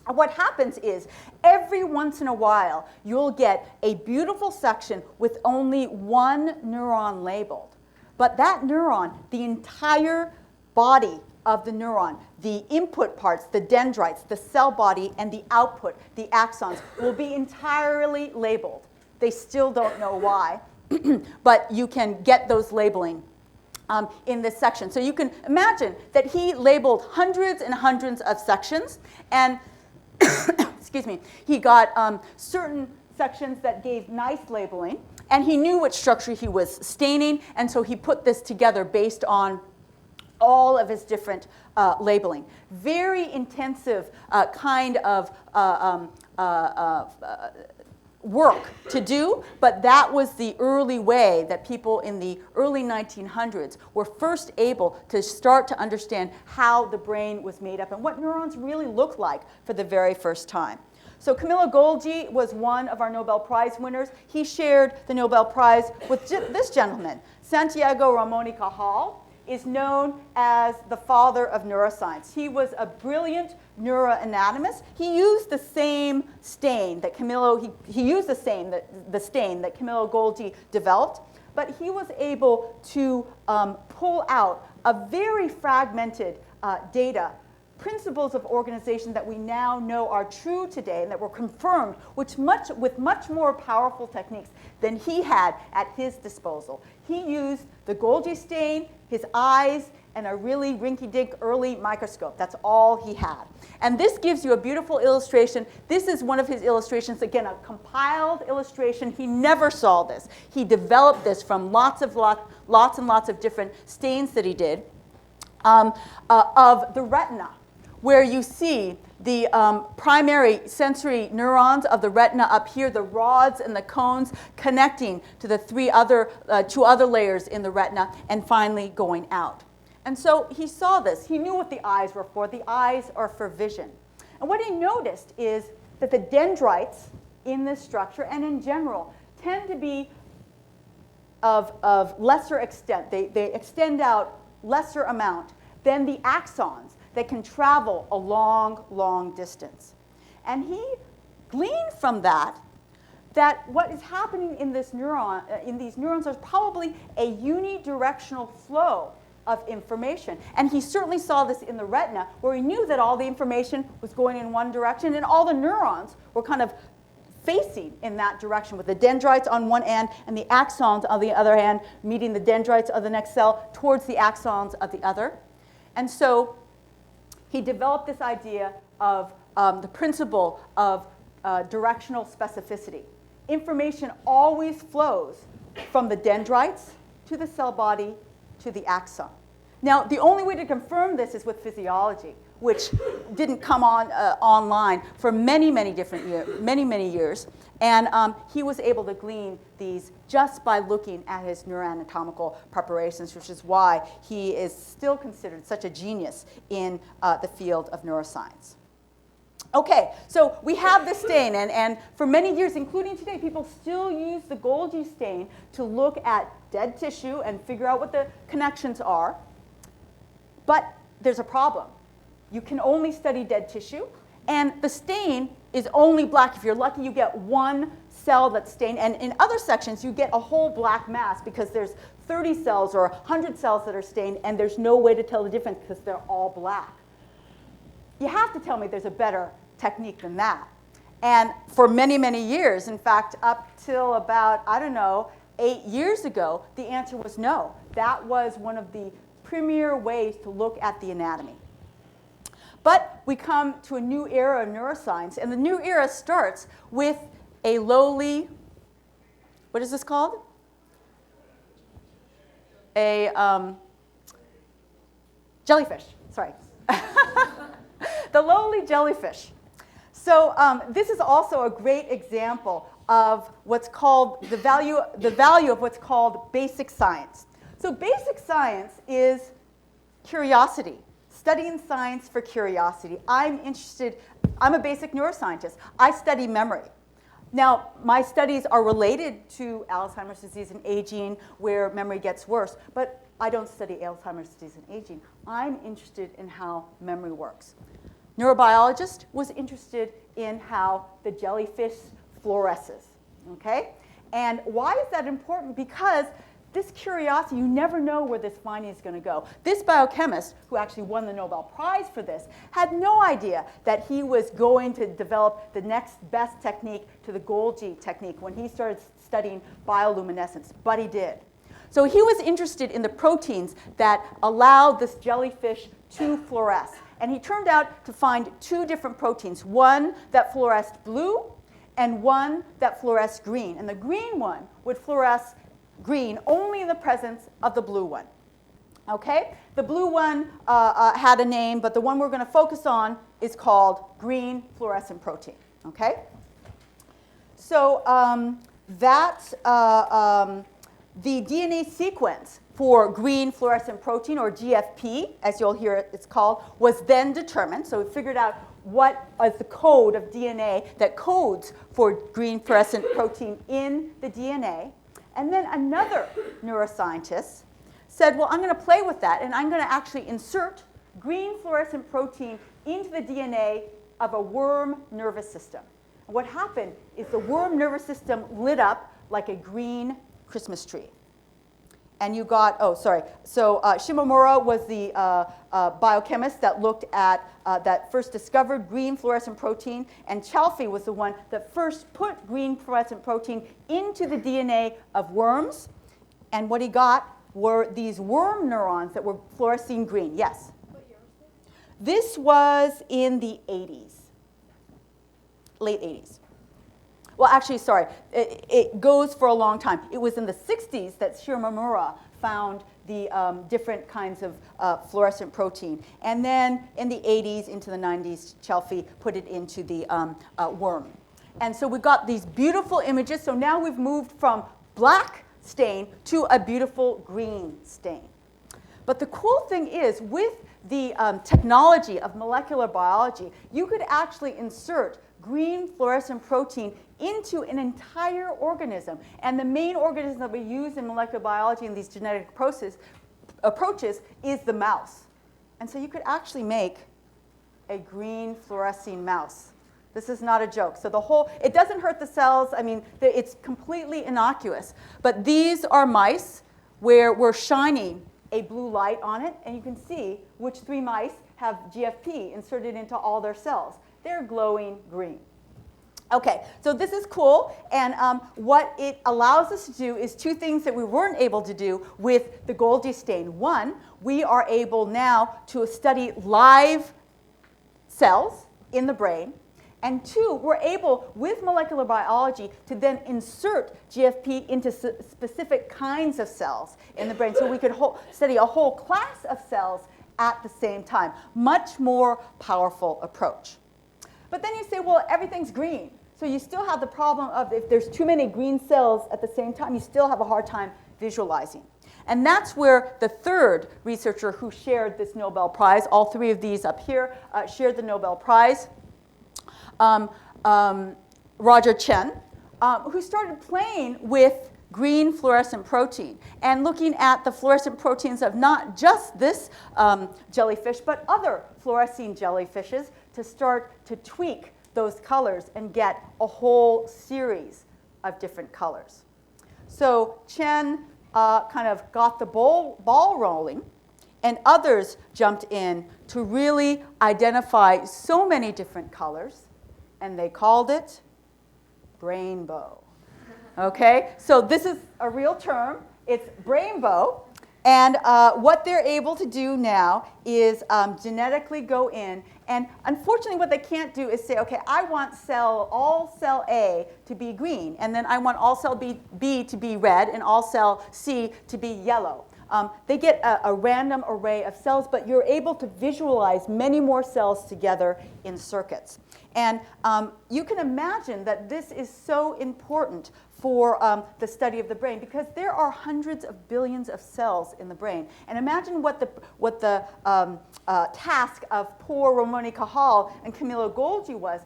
And what happens is, every once in a while, you'll get a beautiful section with only one neuron labeled. But that neuron, the entire body of the neuron, the input parts, the dendrites, the cell body, and the output, the axons, will be entirely labeled. They still don't know why, but you can get those labeling in this section. So you can imagine that he labeled hundreds and hundreds of sections, and excuse me, he got certain sections that gave nice labeling, and he knew which structure he was staining, and so he put this together based on all of his different labeling. Very intensive kind of work to do, but that was the early way that people in the early 1900s were first able to start to understand how the brain was made up and what neurons really look like for the very first time. So Camillo Golgi was one of our Nobel Prize winners. He shared the Nobel Prize with this gentleman. Santiago Ramon is known as the father of neuroscience. He was a brilliant neuroanatomist. He used the same stain that Camillo, he used the stain that Camillo Golgi developed, but he was able to pull out a very fragmented data, principles of organization that we now know are true today and that were confirmed with much more powerful techniques than he had at his disposal. He used the Golgi stain, his eyes, and a really rinky-dink early microscope. That's all he had. And this gives you a beautiful illustration. This is one of his illustrations, again, a compiled illustration. He never saw this. He developed this from lots and lots of different stains that he did of the retina, where you see the primary sensory neurons of the retina up here, the rods and the cones connecting to the two other layers in the retina, and finally going out. And so he saw this. He knew what the eyes were for. The eyes are for vision. And what he noticed is that the dendrites in this structure and in general tend to be of lesser extent. They extend out lesser amount than the axons that can travel a long, long distance. And he gleaned from that what is happening in this neuron, in these neurons, is probably a unidirectional flow of information. And he certainly saw this in the retina, where he knew that all the information was going in one direction, and all the neurons were kind of facing in that direction, with the dendrites on one end and the axons on the other hand, meeting the dendrites of the next cell towards the axons of the other. And so he developed this idea of the principle of directional specificity. Information always flows from the dendrites to the cell body to the axon. Now, the only way to confirm this is with physiology, which didn't come online for many years. And he was able to glean these just by looking at his neuroanatomical preparations, which is why he is still considered such a genius in the field of neuroscience. Okay, so we have this stain, and for many years, including today, people still use the Golgi stain to look at dead tissue and figure out what the connections are. But there's a problem. You can only study dead tissue, and the stain is only black. If you're lucky, you get one cell that's stained, and in other sections, you get a whole black mass because there's 30 cells or 100 cells that are stained, and there's no way to tell the difference because they're all black. You have to tell me there's a better technique than that. And for many years, in fact, up till about, 8 years ago, the answer was no. That was one of the premier ways to look at the anatomy. But we come to a new era of neuroscience, and the new era starts with a lowly, what is this called? A jellyfish, sorry. The lowly jellyfish. So this is also a great example of what's called the value of what's called basic science. So basic science is curiosity, studying science for curiosity. I'm a basic neuroscientist. I study memory. Now, my studies are related to Alzheimer's disease and aging, where memory gets worse, but I don't study Alzheimer's disease and aging. I'm interested in how memory works. Neurobiologist was interested in how the jellyfish fluoresces, okay? And why is that important? Because this curiosity, you never know where this finding is going to go. This biochemist, who actually won the Nobel Prize for this, had no idea that he was going to develop the next best technique to the Golgi technique when he started studying bioluminescence, but he did. So he was interested in the proteins that allowed this jellyfish to fluoresce. And he turned out to find two different proteins, one that fluoresced blue and one that fluoresced green. And the green one would fluoresce green only in the presence of the blue one. Okay? The blue one had a name, but the one we're going to focus on is called green fluorescent protein. Okay? So the DNA sequence for green fluorescent protein, or GFP, as you'll hear it's called, was then determined. So we figured out what is the code of DNA that codes for green fluorescent protein in the DNA. And then another neuroscientist said, well, I'm going to play with that, and I'm going to actually insert green fluorescent protein into the DNA of a worm nervous system. And what happened is the worm nervous system lit up like a green Christmas tree. And you got, so Shimomura was the biochemist that looked at, that first discovered green fluorescent protein, and Chalfie was the one that first put green fluorescent protein into the DNA of worms. And what he got were these worm neurons that were fluorescing green. Yes? What year was this? This was in the 80s, late 80s. Well, actually, sorry, it goes for a long time. It was in the 60s that Shimomura found the different kinds of fluorescent protein. And then in the 80s into the 90s, Chalfie put it into the worm. And so we got these beautiful images. So now we've moved from black stain to a beautiful green stain. But the cool thing is, with the technology of molecular biology, you could actually insert green fluorescent protein into an entire organism. And the main organism that we use in molecular biology in these genetic approaches is the mouse. And so you could actually make a green fluorescing mouse. This is not a joke. So it doesn't hurt the cells. I mean, it's completely innocuous. But these are mice where we're shining a blue light on it, and you can see which 3 mice have GFP inserted into all their cells. They're glowing green. Okay, so this is cool, and what it allows us to do is 2 things that we weren't able to do with the Golgi stain. One, we are able now to study live cells in the brain, And two, we're able, with molecular biology, to then insert GFP into specific kinds of cells in the brain. So we could study a whole class of cells at the same time. Much more powerful approach. But then you say, well, everything's green. So you still have the problem of if there's too many green cells at the same time, you still have a hard time visualizing. And that's where the third researcher who shared this Nobel Prize, all three of these up here, shared the Nobel Prize, Roger Chen, who started playing with green fluorescent protein and looking at the fluorescent proteins of not just this jellyfish, but other fluorescing jellyfishes to start to tweak those colors and get a whole series of different colors. So Chen kind of got the ball rolling, and others jumped in to really identify so many different colors, and they called it brainbow. Okay, so this is a real term. It's brainbow, and what they're able to do now is genetically go in, and unfortunately what they can't do is say, okay, I want all cell A to be green, and then I want all cell B to be red, and all cell C to be yellow. They get a random array of cells, but you're able to visualize many more cells together in circuits. And you can imagine that this is so important for the study of the brain, because there are hundreds of billions of cells in the brain. And imagine what the task of poor Ramon y Cajal and Camilo Golgi was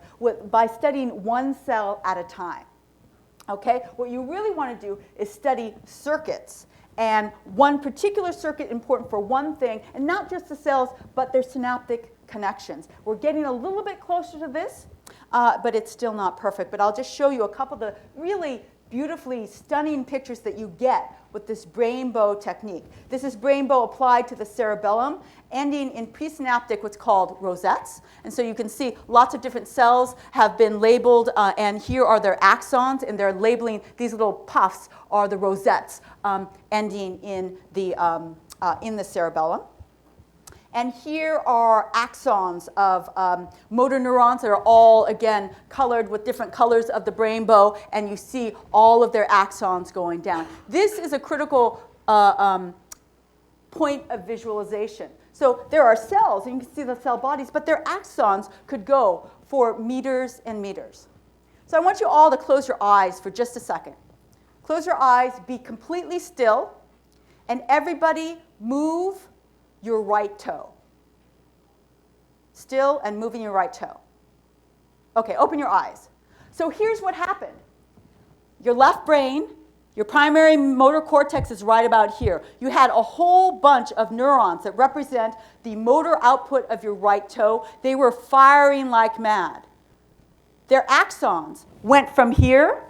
by studying one cell at a time. Okay? What you really want to do is study circuits. And one particular circuit important for one thing, and not just the cells, but their synaptic connections. We're getting a little bit closer to this, but it's still not perfect. But I'll just show you a couple of the really beautifully stunning pictures that you get with this brainbow technique. This is brainbow applied to the cerebellum, ending in presynaptic, what's called rosettes. And so you can see lots of different cells have been labeled, and here are their axons, and they're labeling these little puffs are the rosettes ending in the cerebellum. And here are axons of motor neurons that are all, again, colored with different colors of the brainbow, and you see all of their axons going down. This is a critical point of visualization. So there are cells, and you can see the cell bodies, but their axons could go for meters and meters. So I want you all to close your eyes for just a second. Close your eyes, be completely still, and everybody move your right toe. Still and moving your right toe. Okay, open your eyes. So here's what happened. Your left brain, your primary motor cortex is right about here. You had a whole bunch of neurons that represent the motor output of your right toe. They were firing like mad. Their axons went from here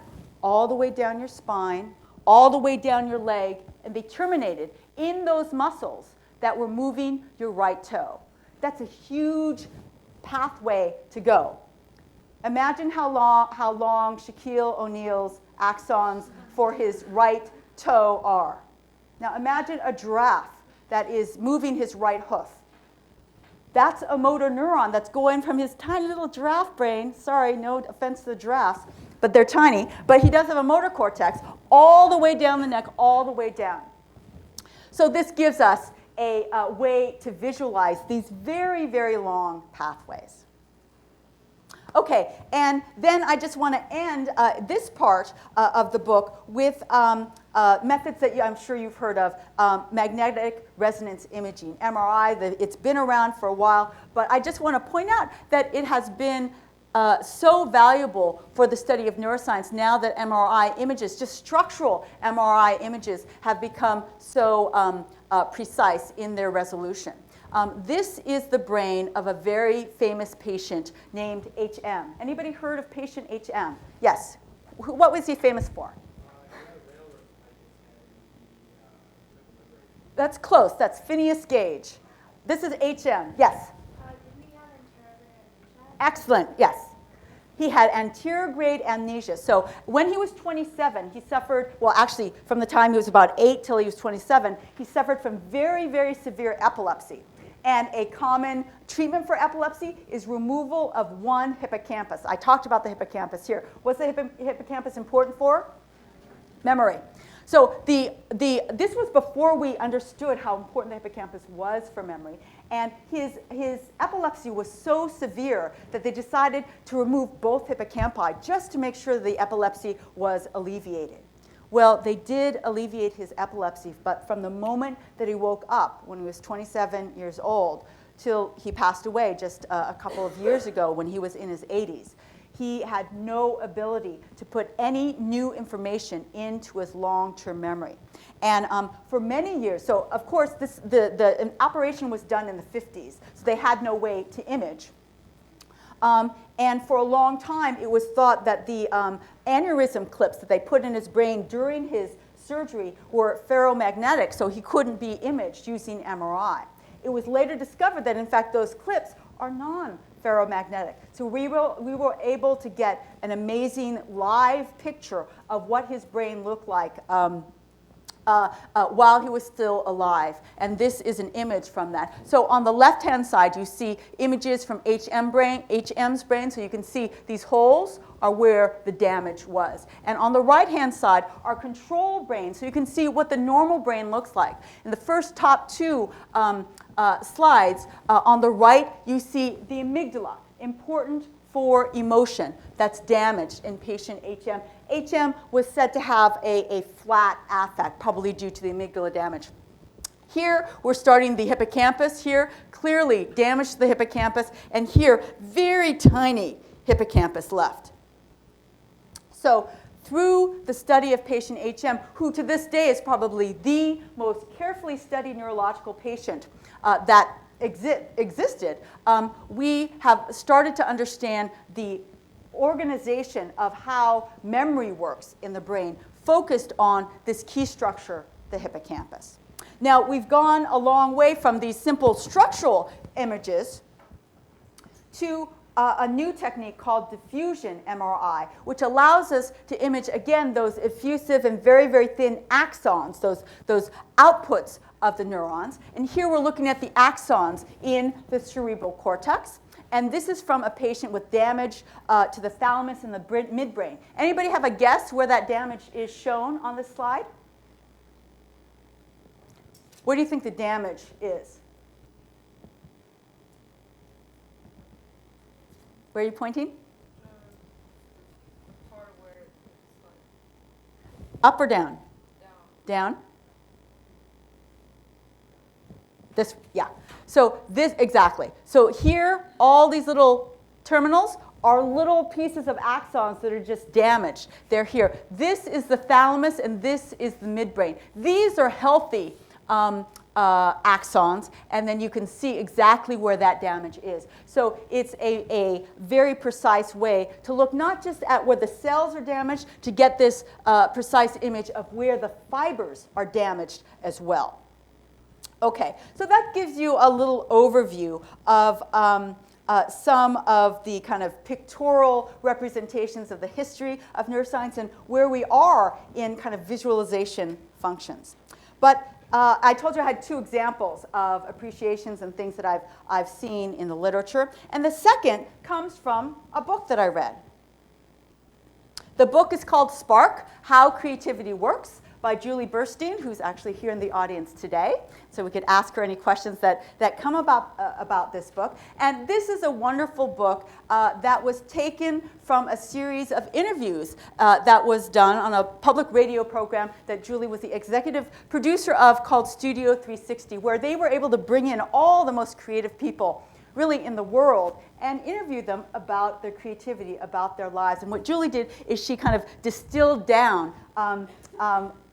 all the way down your spine, all the way down your leg, and they terminated in those muscles that were moving your right toe. That's a huge pathway to go. Imagine how long Shaquille O'Neal's axons for his right toe are. Now imagine a giraffe that is moving his right hoof. That's a motor neuron that's going from his tiny little giraffe brain. Sorry, no offense to the giraffes, but they're tiny. But he does have a motor cortex all the way down the neck, all the way down. So this gives us a way to visualize these very, very long pathways. Okay, and then I just want to end this part of the book with methods that I'm sure you've heard of, magnetic resonance imaging, MRI. It's been around for a while, but I just want to point out that it has been so valuable for the study of neuroscience now that MRI images, just structural MRI images, have become so precise in their resolution. This is the brain of a very famous patient named HM. Anybody heard of patient HM? Yes. What was he famous for? That's close. That's Phineas Gage. This is HM. Yes. Excellent, yes. He had anterograde amnesia. So when he was 27, he suffered, well, actually, from the time he was about 8 till he was 27, he suffered from very, very severe epilepsy. And a common treatment for epilepsy is removal of one hippocampus. I talked about the hippocampus here. What's the hippocampus important for? Memory. So this was before we understood how important the hippocampus was for memory. And his epilepsy was so severe that they decided to remove both hippocampi just to make sure the epilepsy was alleviated. Well, they did alleviate his epilepsy, but from the moment that he woke up when he was 27 years old till he passed away just a couple of years ago when he was in his 80s, he had no ability to put any new information into his long-term memory. And for many years, so of course the operation was done in the 50s, so they had no way to image. And for a long time, it was thought that the aneurysm clips that they put in his brain during his surgery were ferromagnetic, so he couldn't be imaged using MRI. It was later discovered that, in fact, those clips are non-ferromagnetic. So we were able to get an amazing live picture of what his brain looked like while he was still alive. And this is an image from that. So on the left-hand side, you see images from HM's brain. So you can see these holes are where the damage was. And on the right-hand side are control brains. So you can see what the normal brain looks like. In the first top two slides, on the right, you see the amygdala, important for emotion, that's damaged in patient HM. HM was said to have a flat affect, probably due to the amygdala damage. Here, we're starting the hippocampus. Here, clearly damage to the hippocampus. And here, very tiny hippocampus left. So through the study of patient HM, who to this day is probably the most carefully studied neurological patient that existed, we have started to understand the organization of how memory works in the brain, focused on this key structure, the hippocampus. Now, we've gone a long way from these simple structural images to a new technique called diffusion MRI, which allows us to image, again, those effusive and very, very thin axons, those outputs of the neurons. And here we're looking at the axons in the cerebral cortex. And this is from a patient with damage to the thalamus and the midbrain. Anybody have a guess where that damage is shown on this slide? Where do you think the damage is? Where are you pointing? Part where it's like Up or down? down. Down? This, yeah. So this, exactly. So here, all these little terminals are little pieces of axons that are just damaged. They're here. This is the thalamus, and this is the midbrain. These are healthy axons, and then you can see exactly where that damage is. So it's a very precise way to look not just at where the cells are damaged, to get this precise image of where the fibers are damaged as well. Okay, so that gives you a little overview of some of the kind of pictorial representations of the history of neuroscience and where we are in kind of visualization functions. But I told you I had two examples of appreciations and things that I've seen in the literature. And the second comes from a book that I read. The book is called Spark, How Creativity Works, by Julie Burstein, who's actually here in the audience today. So we could ask her any questions that come about this book. And this is a wonderful book that was taken from a series of interviews that was done on a public radio program that Julie was the executive producer of called Studio 360, where they were able to bring in all the most creative people really in the world and interview them about their creativity, about their lives. And what Julie did is she kind of distilled down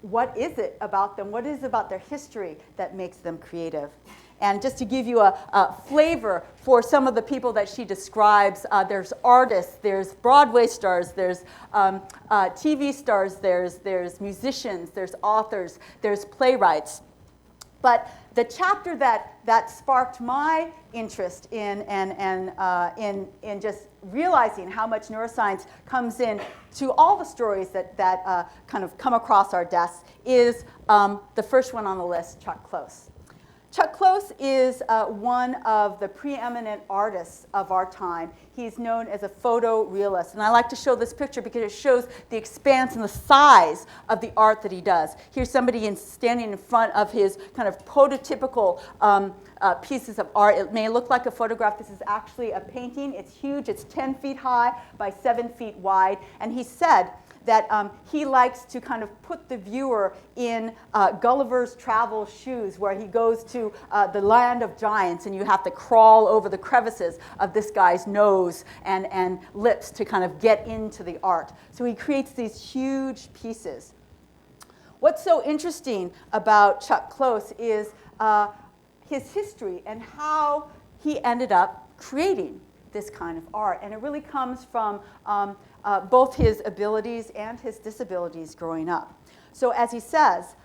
what is it about them, what is it about their history that makes them creative. And just to give you a flavor for some of the people that she describes, there's artists, there's Broadway stars, there's TV stars, there's musicians, there's authors, there's playwrights. But the chapter that sparked my interest in just realizing how much neuroscience comes in to all the stories that kind of come across our desks is the first one on the list, Chuck Close. Chuck Close is one of the preeminent artists of our time. He's known as a photorealist. And I like to show this picture because it shows the expanse and the size of the art that he does. Here's somebody standing in front of his kind of prototypical pieces of art. It may look like a photograph. This is actually a painting. It's huge. It's 10 feet high by 7 feet wide. And he said that he likes to kind of put the viewer in Gulliver's Travel shoes, where he goes to the land of giants and you have to crawl over the crevices of this guy's nose and lips to kind of get into the art. So he creates these huge pieces. What's so interesting about Chuck Close is his history and how he ended up creating this kind of art. And it really comes from both his abilities and his disabilities growing up. So as he says,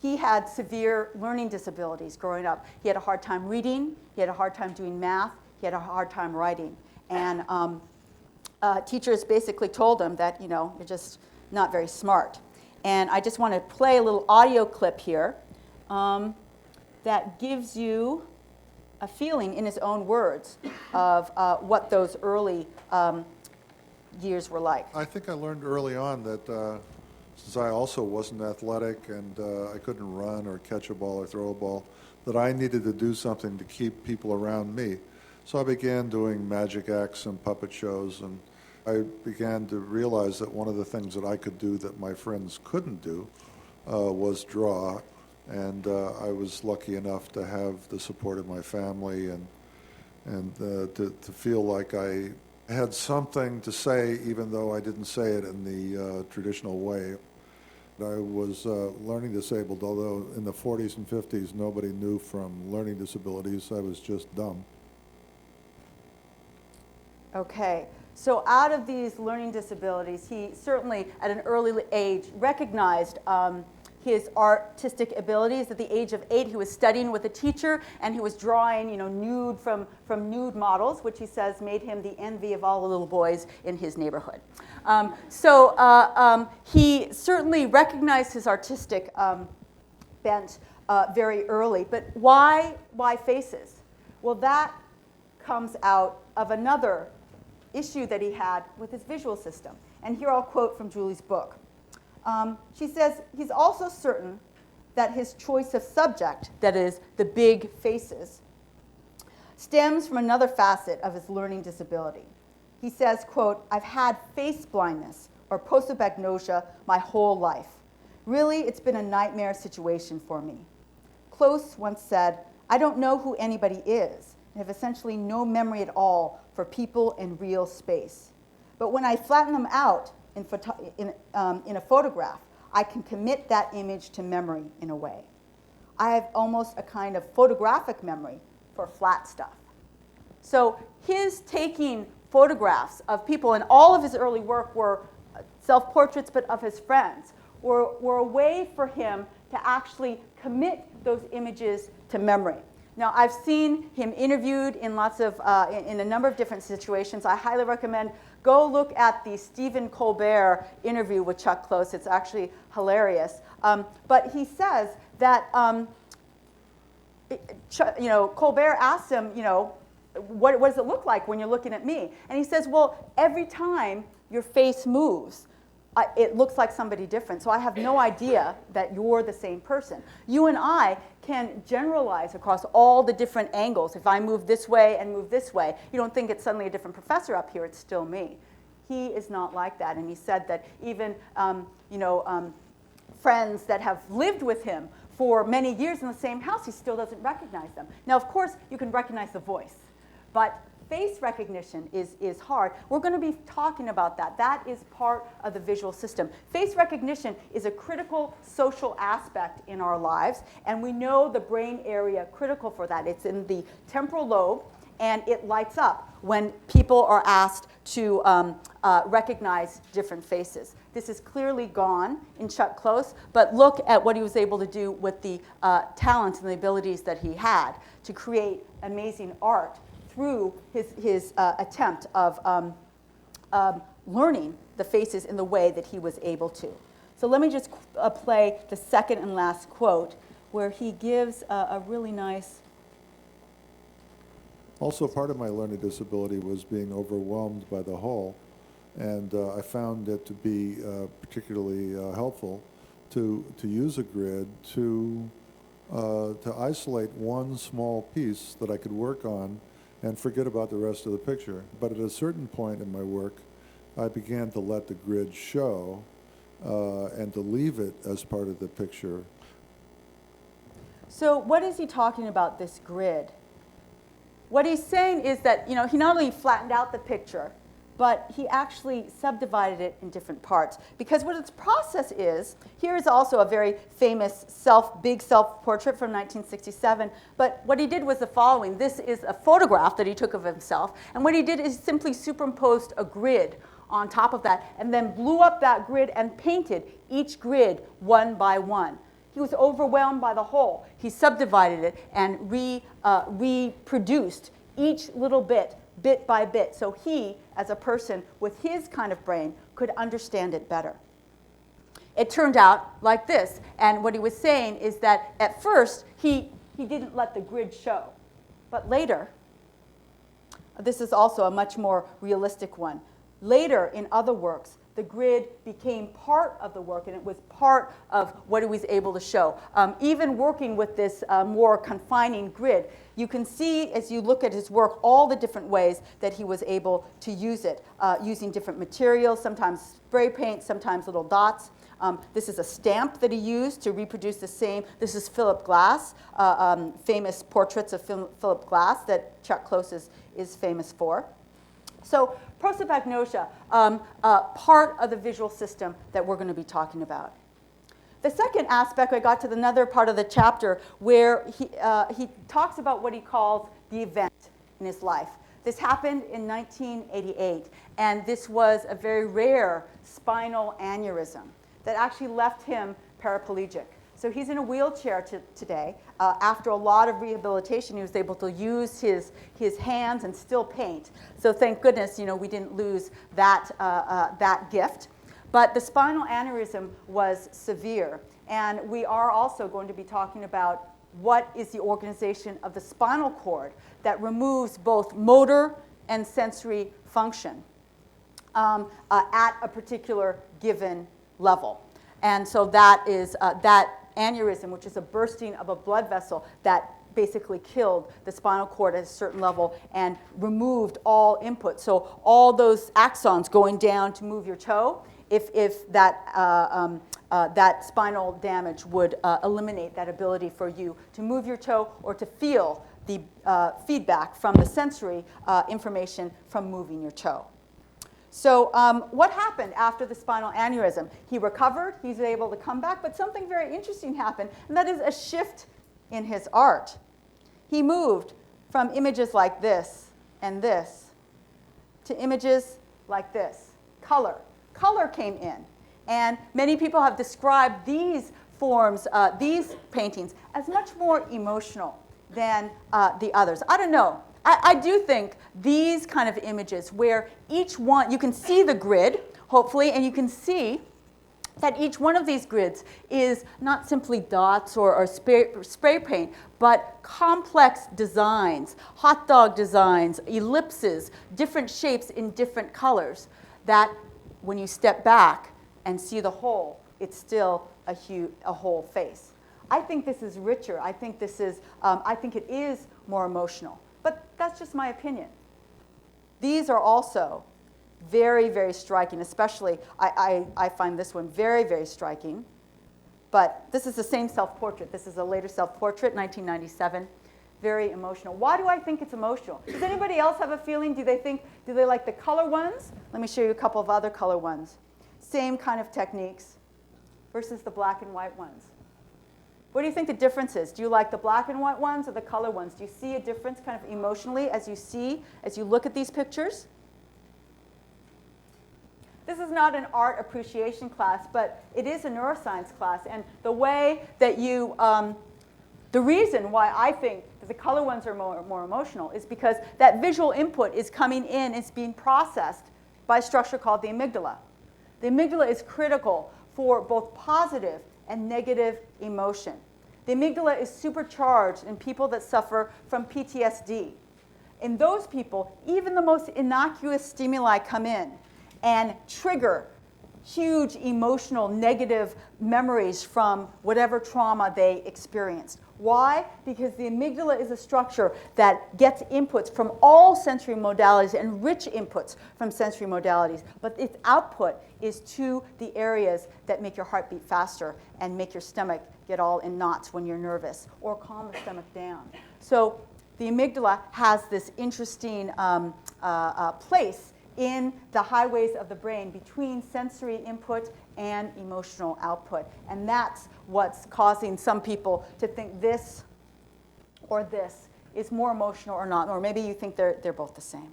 he had severe learning disabilities growing up. He had a hard time reading, he had a hard time doing math, he had a hard time writing. And teachers basically told him that, you know, you're just not very smart. And I just want to play a little audio clip here that gives you a feeling in his own words of what those early years were like. I think I learned early on that since I also wasn't athletic and I couldn't run or catch a ball or throw a ball, that I needed to do something to keep people around me. So I began doing magic acts and puppet shows, and I began to realize that one of the things that I could do that my friends couldn't do was draw. And I was lucky enough to have the support of my family and to feel like I had something to say, even though I didn't say it in the traditional way. I was learning disabled, although in the 40s and 50s nobody knew from learning disabilities. I was just dumb. Okay, so out of these learning disabilities, he certainly at an early age recognized his artistic abilities. At the age of 8, he was studying with a teacher, and he was drawing, you know, nude from nude models, which he says made him the envy of all the little boys in his neighborhood. He certainly recognized his artistic bent very early. But why faces? Well, that comes out of another issue that he had with his visual system. And here I'll quote from Julie's book. She says, he's also certain that his choice of subject, that is, the big faces, stems from another facet of his learning disability. He says, quote, "I've had face blindness or prosopagnosia my whole life. Really, it's been a nightmare situation for me." Close once said, "I don't know who anybody is and have essentially no memory at all for people in real space. But when I flatten them out in a photograph, I can commit that image to memory in a way. I have almost a kind of photographic memory for flat stuff." So his taking photographs of people, and all of his early work were self-portraits, but of his friends, were a way for him to actually commit those images to memory. Now, I've seen him interviewed in lots of, in a number of different situations. I highly recommend go look at the Stephen Colbert interview with Chuck Close. It's actually hilarious. But he says that, Colbert asked him, what does it look like when you're looking at me? And he says, well, every time your face moves, it looks like somebody different. So I have no idea that you're the same person. You and I can generalize across all the different angles. If I move this way and move this way, you don't think it's suddenly a different professor up here, it's still me. He is not like that. And he said that even friends that have lived with him for many years in the same house, he still doesn't recognize them. Now, of course, you can recognize the voice, but face recognition is hard. We're going to be talking about that. That is part of the visual system. Face recognition is a critical social aspect in our lives, and we know the brain area critical for that. It's in the temporal lobe, and it lights up when people are asked to recognize different faces. This is clearly gone in Chuck Close, but look at what he was able to do with the talents and the abilities that he had to create amazing art through his attempt of learning the faces in the way that he was able to. So let me just play the second and last quote, where he gives a really nice. Also, part of my learning disability was being overwhelmed by the whole, and I found it to be particularly helpful to use a grid to isolate one small piece that I could work on and forget about the rest of the picture. But at a certain point in my work, I began to let the grid show and to leave it as part of the picture. So what is he talking about, this grid? What he's saying is that, you know, he not only flattened out the picture, but he actually subdivided it in different parts. Because what its process is, here is also a very famous big self-portrait from 1967. But what he did was the following. This is a photograph that he took of himself. And what he did is simply superimposed a grid on top of that, and then blew up that grid and painted each grid one by one. He was overwhelmed by the whole. He subdivided it and reproduced each little bit by bit, so he, as a person with his kind of brain, could understand it better. It turned out like this, and what he was saying is that at first he didn't let the grid show, but later, this is also a much more realistic one, later in other works, the grid became part of the work, and it was part of what he was able to show. Even working with this more confining grid, you can see, as you look at his work, all the different ways that he was able to use it, using different materials, sometimes spray paint, sometimes little dots. This is a stamp that he used to reproduce the same. This is Philip Glass, famous portraits of Philip Glass that Chuck Close is famous for. So prosopagnosia, part of the visual system that we're going to be talking about. The second aspect, I got to another part of the chapter where he talks about what he calls the event in his life. This happened in 1988, and this was a very rare spinal aneurysm that actually left him paraplegic. So he's in a wheelchair today. After a lot of rehabilitation, he was able to use his hands and still paint. So thank goodness, you know, we didn't lose that gift. But the spinal aneurysm was severe. And we are also going to be talking about what is the organization of the spinal cord that removes both motor and sensory function at a particular given level. And so that is that aneurysm, which is a bursting of a blood vessel that basically killed the spinal cord at a certain level and removed all input. So all those axons going down to move your toe, if that spinal damage would eliminate that ability for you to move your toe or to feel the feedback from the sensory information from moving your toe. So what happened after the spinal aneurysm? He recovered, he's able to come back, but something very interesting happened, and that is a shift in his art. He moved from images like this and this to images like this. Color. Color came in. And many people have described these forms, these paintings, as much more emotional than the others. I don't know. I do think these kind of images where each one, you can see the grid, hopefully, and you can see that each one of these grids is not simply dots or spray paint, but complex designs, hot dog designs, ellipses, different shapes in different colors, that when you step back and see the whole, it's still a whole face. I think this is richer. I think this is, I think it is more emotional. But that's just my opinion. These are also very, very striking, especially I find this one very, very striking. But this is the same self-portrait. This is a later self-portrait, 1997. Very emotional. Why do I think it's emotional? Does anybody else have a feeling? Do they like the color ones? Let me show you a couple of other color ones. Same kind of techniques versus the black and white ones. What do you think the difference is? Do you like the black and white ones or the color ones? Do you see a difference kind of emotionally as you look at these pictures? This is not an art appreciation class, but it is a neuroscience class. And the way that the reason why I think that the color ones are more emotional is because that visual input is coming in, it's being processed by a structure called the amygdala. The amygdala is critical for both positive and negative emotion. The amygdala is supercharged in people that suffer from PTSD. In those people, even the most innocuous stimuli come in and trigger huge emotional negative memories from whatever trauma they experienced. Why? Because the amygdala is a structure that gets inputs from all sensory modalities and rich inputs from sensory modalities, but its output is to the areas that make your heart beat faster and make your stomach get all in knots when you're nervous, or calm the stomach down. So the amygdala has this interesting place in the highways of the brain between sensory input and emotional output. And that's what's causing some people to think this or this is more emotional or not, or maybe you think they're both the same.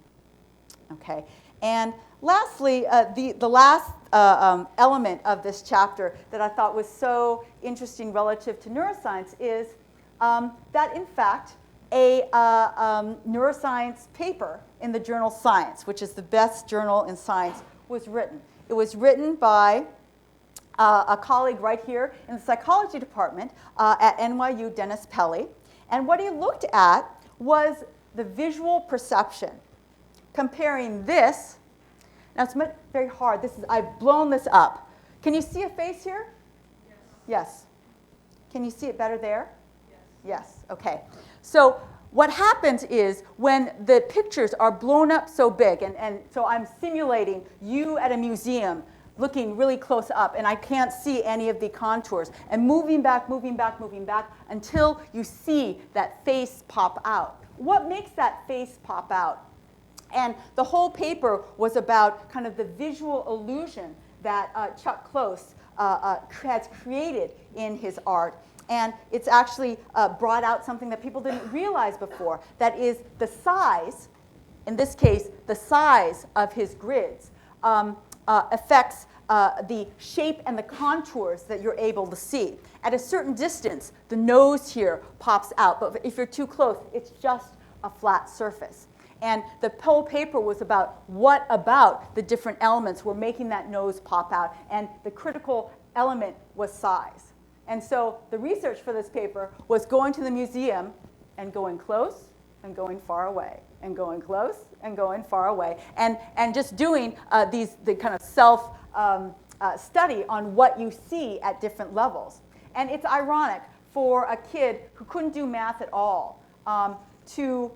Okay. And lastly, the last element of this chapter that I thought was so interesting relative to neuroscience is that, in fact, a neuroscience paper in the journal Science, which is the best journal in science, was written. It was written by a colleague right here in the psychology department at NYU, Dennis Pelley. And what he looked at was the visual perception, comparing this. Now, it's very hard. I've blown this up. Can you see a face here? Yes. Can you see it better there? Yes. Okay. So what happens is when the pictures are blown up so big, and so I'm simulating you at a museum looking really close up, and I can't see any of the contours, and moving back until you see that face pop out. What makes that face pop out? And the whole paper was about kind of the visual illusion that Chuck Close has created in his art. And it's actually brought out something that people didn't realize before. That is the size, in this case, the size of his grids affects the shape and the contours that you're able to see. At a certain distance, the nose here pops out. But if you're too close, it's just a flat surface. And the whole paper was about what about the different elements were making that nose pop out. And the critical element was size. And so the research for this paper was going to the museum and going close and going far away and going close and going far away and just doing the kind of self study on what you see at different levels. And it's ironic for a kid who couldn't do math at all to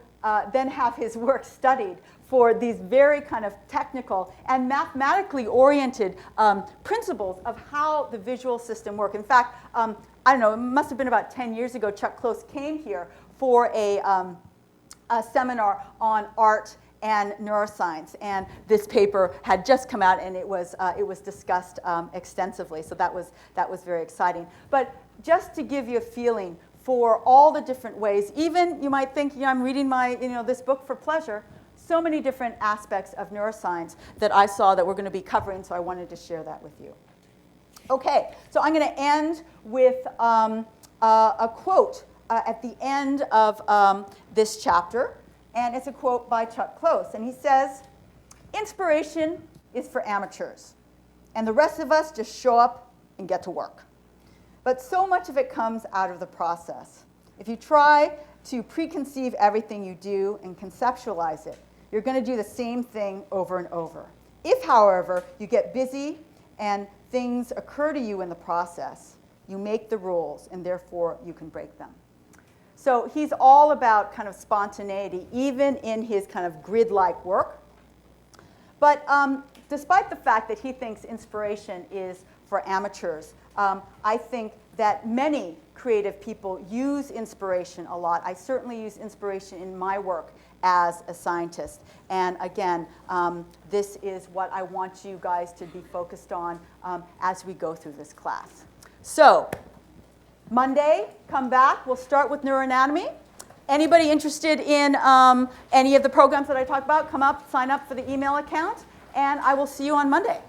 then have his work studied for these very kind of technical and mathematically oriented principles of how the visual system works. In fact, I don't know, it must have been about 10 years ago, Chuck Close came here for a seminar on art and neuroscience. And this paper had just come out, and it was discussed extensively. So that was very exciting. But just to give you a feeling for all the different ways, even you might think, I'm reading this book for pleasure. So many different aspects of neuroscience that I saw that we're going to be covering, so I wanted to share that with you. Okay, so I'm going to end with a quote at the end of this chapter, and it's a quote by Chuck Close, and he says, "Inspiration is for amateurs, and the rest of us just show up and get to work. But so much of it comes out of the process. If you try to preconceive everything you do and conceptualize it, you're going to do the same thing over and over. If, however, you get busy and things occur to you in the process, you make the rules, and therefore you can break them." So he's all about kind of spontaneity, even in his kind of grid-like work. But despite the fact that he thinks inspiration is for amateurs, I think that many creative people use inspiration a lot. I certainly use inspiration in my work as a scientist. And again, this is what I want you guys to be focused on as we go through this class. So, Monday, come back. We'll start with neuroanatomy. Anybody interested in any of the programs that I talked about, come up, sign up for the email account, and I will see you on Monday.